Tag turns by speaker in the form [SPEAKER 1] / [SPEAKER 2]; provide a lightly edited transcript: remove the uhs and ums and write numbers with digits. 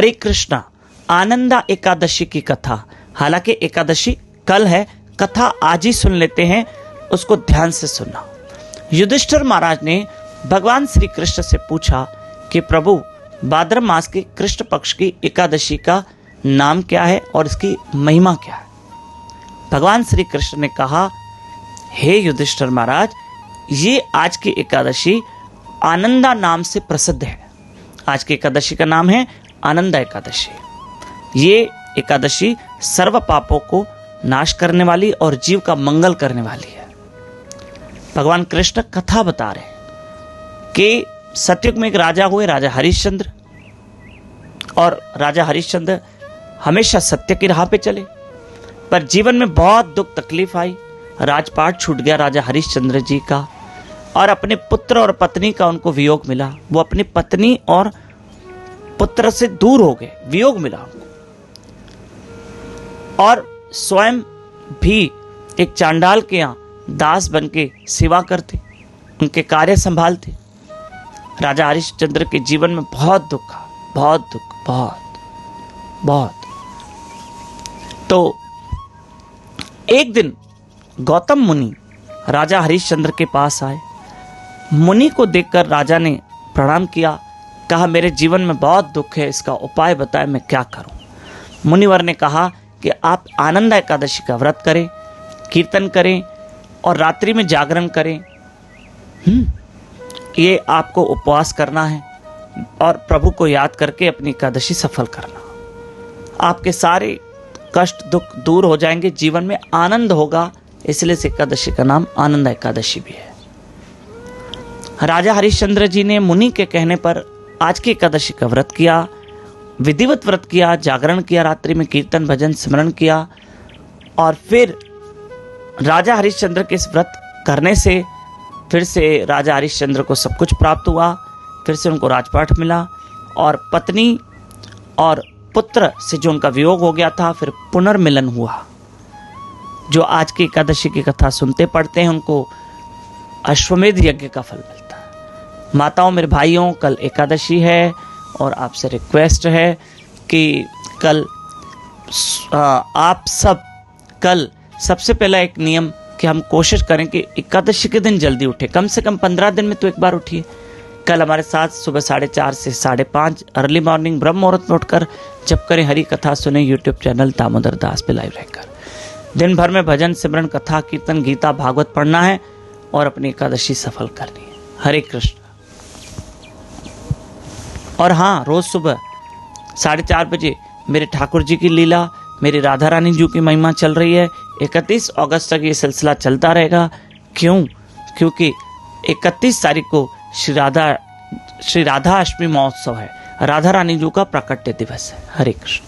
[SPEAKER 1] हरे कृष्णा। आनंदा एकादशी की कथा, हालांकि एकादशी कल है, कथा आज ही सुन लेते हैं, उसको ध्यान से सुनना। युधिष्ठिर महाराज ने भगवान श्री कृष्ण से पूछा कि प्रभु, भाद्र मास के कृष्ण पक्ष की एकादशी का नाम क्या है और इसकी महिमा क्या है। भगवान श्री कृष्ण ने कहा, हे युधिष्ठिर महाराज, ये आज की एकादशी आनंदा नाम से प्रसिद्ध है। आज की एकादशी का नाम है आनंदा एकादशी। ये एकादशी सर्व पापों को नाश करने वाली और जीव का मंगल करने वाली है। भगवान कृष्ण कथा बता रहे हैं कि सतयुग में एक राजा हुए, राजा हरिश्चंद्र। और राजा हरिश्चंद्र हमेशा सत्य की राह पे चले, पर जीवन में बहुत दुख तकलीफ आई। राजपाट छूट गया राजा हरिश्चंद्र जी का, और अपने पुत्र और पत्नी का उनको वियोग मिला। वो अपनी पत्नी और पुत्र से दूर हो गए, वियोग मिला उनको। और स्वयं भी एक चांडाल के यहाँ दास बन के सेवा करते, उनके कार्य संभालते। राजा हरिश्चंद्र के जीवन में बहुत दुख, बहुत दुख, बहुत। तो एक दिन गौतम मुनि राजा हरिश्चंद्र के पास आए। मुनि को देखकर राजा ने प्रणाम किया, कहा, मेरे जीवन में बहुत दुख है, इसका उपाय बताएं, मैं क्या करूं। मुनिवर ने कहा कि आप आनंदा एकादशी का व्रत करें, कीर्तन करें और रात्रि में जागरण करें। ये आपको उपवास करना है और प्रभु को याद करके अपनी एकादशी सफल करना। आपके सारे कष्ट दुख दूर हो जाएंगे, जीवन में आनंद होगा। इसलिए इस एकादशी का नाम आनंदा एकादशी भी है। राजा हरिश्चंद्र जी ने मुनि के कहने पर आज की एकादशी का व्रत किया, विधिवत व्रत किया, जागरण किया, रात्रि में कीर्तन भजन स्मरण किया। और फिर राजा हरिश्चंद्र के इस व्रत करने से फिर से राजा हरिश्चंद्र को सब कुछ प्राप्त हुआ। फिर से उनको राजपाट मिला और पत्नी और पुत्र से जो उनका वियोग हो गया था, फिर पुनर्मिलन हुआ। जो आज की एकादशी की कथा सुनते पढ़ते हैं उनको अश्वमेध यज्ञ का फल मिलता है। माताओं, मेरे भाइयों, कल एकादशी है और आपसे रिक्वेस्ट है कि कल आप सब कल सबसे पहला एक नियम कि हम कोशिश करें कि एकादशी के दिन जल्दी उठे, कम से कम 15 दिन में तो एक बार उठिए। कल हमारे साथ सुबह 4:30 से 5:30 अर्ली मॉर्निंग ब्रह्म मुहूर्त में उठकर जब करें, हरी कथा सुने यूट्यूब चैनल दामोदर दास पे लाइव रहकर। दिन भर में भजन सिमरन कथा कीर्तन गीता भागवत पढ़ना है और अपनी एकादशी सफल करनी है। हरे कृष्ण। और हाँ, रोज सुबह 4:30 बजे मेरे ठाकुर जी की लीला, मेरी राधा रानी जी की महिमा चल रही है। 31 अगस्त तक ये सिलसिला चलता रहेगा। क्यों? क्योंकि 31 तारीख को श्री राधा अष्टमी महोत्सव है, राधा रानी जी का प्राकट्य दिवस है। हरे कृष्ण।